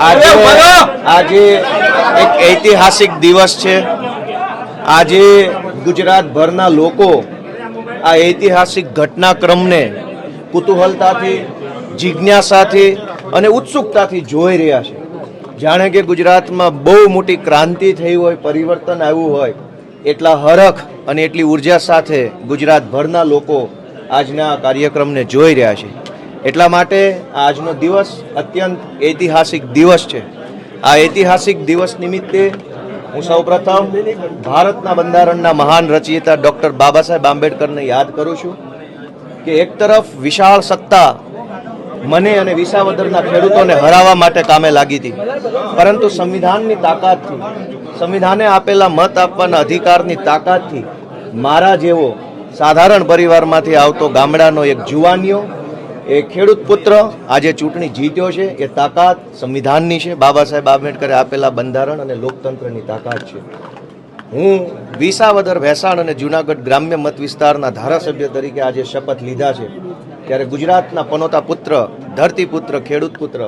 આજે એક ઐતિહાસિક દિવસ છે। આજે ગુજરાતભરના લોકો આ ઐતિહાસિક ઘટનાક્રમને કુતૂહલતાથી, જિજ્ઞાસાથી અને ઉત્સુકતાથી જોઈ રહ્યા છે। જાણે કે ગુજરાતમાં બહુ મોટી ક્રાંતિ થઈ હોય, પરિવર્તન આવ્યું હોય, એટલા હરખ અને એટલી ઉર્જા સાથે ગુજરાતભરના લોકો આજના કાર્યક્રમને જોઈ રહ્યા છે। એટલા માટે આજનો દિવસ અત્યંત ઐતિહાસિક દિવસ છે। આ ઐતિહાસિક દિવસ નિમિત્તે હું સૌપ્રથમ ભારતના બંધારણના મહાન રચયિતા ડૉક્ટર બાબા સાહેબ આંબેડકરને યાદ કરું છું કે એક તરફ વિશાળ સત્તા મને અને વિસાવદરના ખેડૂતોને હરાવવા માટે કામે લાગી હતી, પરંતુ સંવિધાનની તાકાતથી, સંવિધાને આપેલા મત આપવાના અધિકારની તાકાતથી મારા જેવો સાધારણ પરિવારમાંથી આવતો ગામડાનો એક જુવાનિયો, એ ખેડૂત પુત્ર આજે ચૂંટણી જીત્યો છે। એ તાકાત સંવિધાનની છે, બાબા સાહેબ આંબેડકરે આપેલા બંધારણ અને લોકતંત્રની તાકાત છે। હું વિસાવદર, ભેસાણ અને જૂનાગઢ ગ્રામ્ય મત વિસ્તારના ધારાસભ્ય તરીકે આજે શપથ લીધા છે, ત્યારે ગુજરાતના પનોતા પુત્ર, ધરતીપુત્ર, ખેડૂત પુત્ર,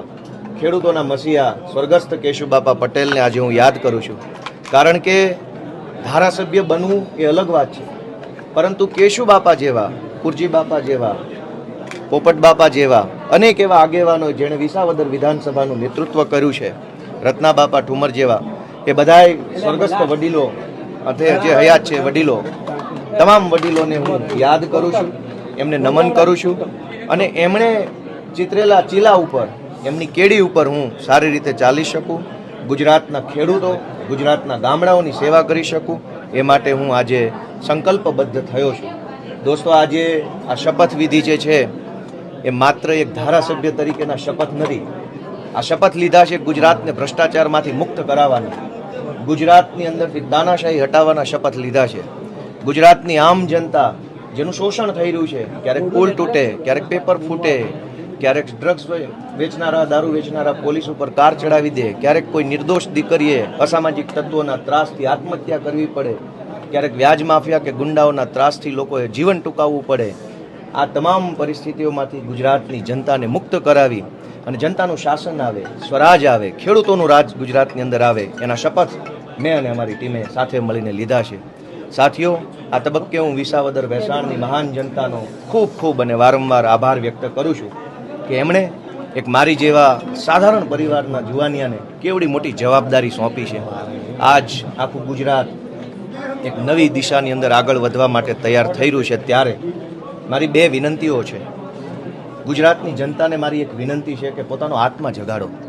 ખેડૂતોના મસીહા સ્વર્ગસ્થ કેશુબાપા પટેલને આજે હું યાદ કરું છું। કારણ કે ધારાસભ્ય બનવું એ અલગ વાત છે, પરંતુ કેશુબાપા જેવા, કુરજી બાપા જેવા, પોપટ બાપા જેવા અનેક એવા આગેવાનો જેણે વિસાવદર વિધાનસભાનું નેતૃત્વ કર્યું છે, રત્ના બાપા ઠુમર જેવા, એ બધાય સ્વર્ગસ્થ વડીલો જે હયાત છે વડીલો, તમામ વડીલોને હું યાદ કરું છું, એમને નમન કરું છું અને એમણે ચિતરેલા ચીલા ઉપર, એમની કેડી ઉપર હું સારી રીતે ચાલી શકું, ગુજરાતના ખેડૂતો, ગુજરાતના ગામડાઓની સેવા કરી શકું, એ માટે હું આજે સંકલ્પબદ્ધ થયો છું। દોસ્તો, આજે આ શપથવિધિ જે છે એ માત્ર એક ધારાસભ્ય તરીકેના શપથ નથી। આ શપથ લીધા છે ગુજરાતને ભ્રષ્ટાચારમાંથી મુક્ત કરાવવાના, ગુજરાતની અંદરથી તાનાશાહી હટાવવાના શપથ લીધા છે। ગુજરાતની આમ જનતા જેનું શોષણ થઈ રહ્યું છે, ક્યારેક પુલ તૂટે, ક્યારેક પેપર ફૂટે, ક્યારેક ડ્રગ્સ વેચનારા, દારૂ વેચનારા પોલીસ ઉપર કાર ચડાવી દે, ક્યારેક કોઈ નિર્દોષ દીકરીએ અસામાજિક તત્વોના ત્રાસથી આત્મહત્યા કરવી પડે, ક્યારેક વ્યાજ માફિયા કે ગુંડાઓના ત્રાસથી લોકોએ જીવન ટૂંકાવવું પડે। આ તમામ પરિસ્થિતિઓમાંથી ગુજરાતની જનતાને મુક્ત કરાવી અને જનતાનું શાસન આવે, સ્વરાજ આવે, ખેડૂતોનું રાજ ગુજરાતની અંદર આવે, એના શપથ મેં અને અમારી ટીમે સાથે મળીને લીધા છે। સાથીઓ, આ તબક્કે હું વિસાવદર ભેસાણની મહાન જનતાનો ખૂબ ખૂબ અને વારંવાર આભાર વ્યક્ત કરું છું કે એમણે એક મારી જેવા સાધારણ પરિવારના જુવાનિયાને કેવડી મોટી જવાબદારી સોંપી છે। આજ આખું ગુજરાત એક નવી દિશાની અંદર આગળ વધવા માટે તૈયાર થઈ રહ્યું છે, ત્યારે મારી બે વિનંતીઓ છે। ગુજરાતની જનતાને મારી એક વિનંતી છે કે પોતાનો આત્મા જગાડો।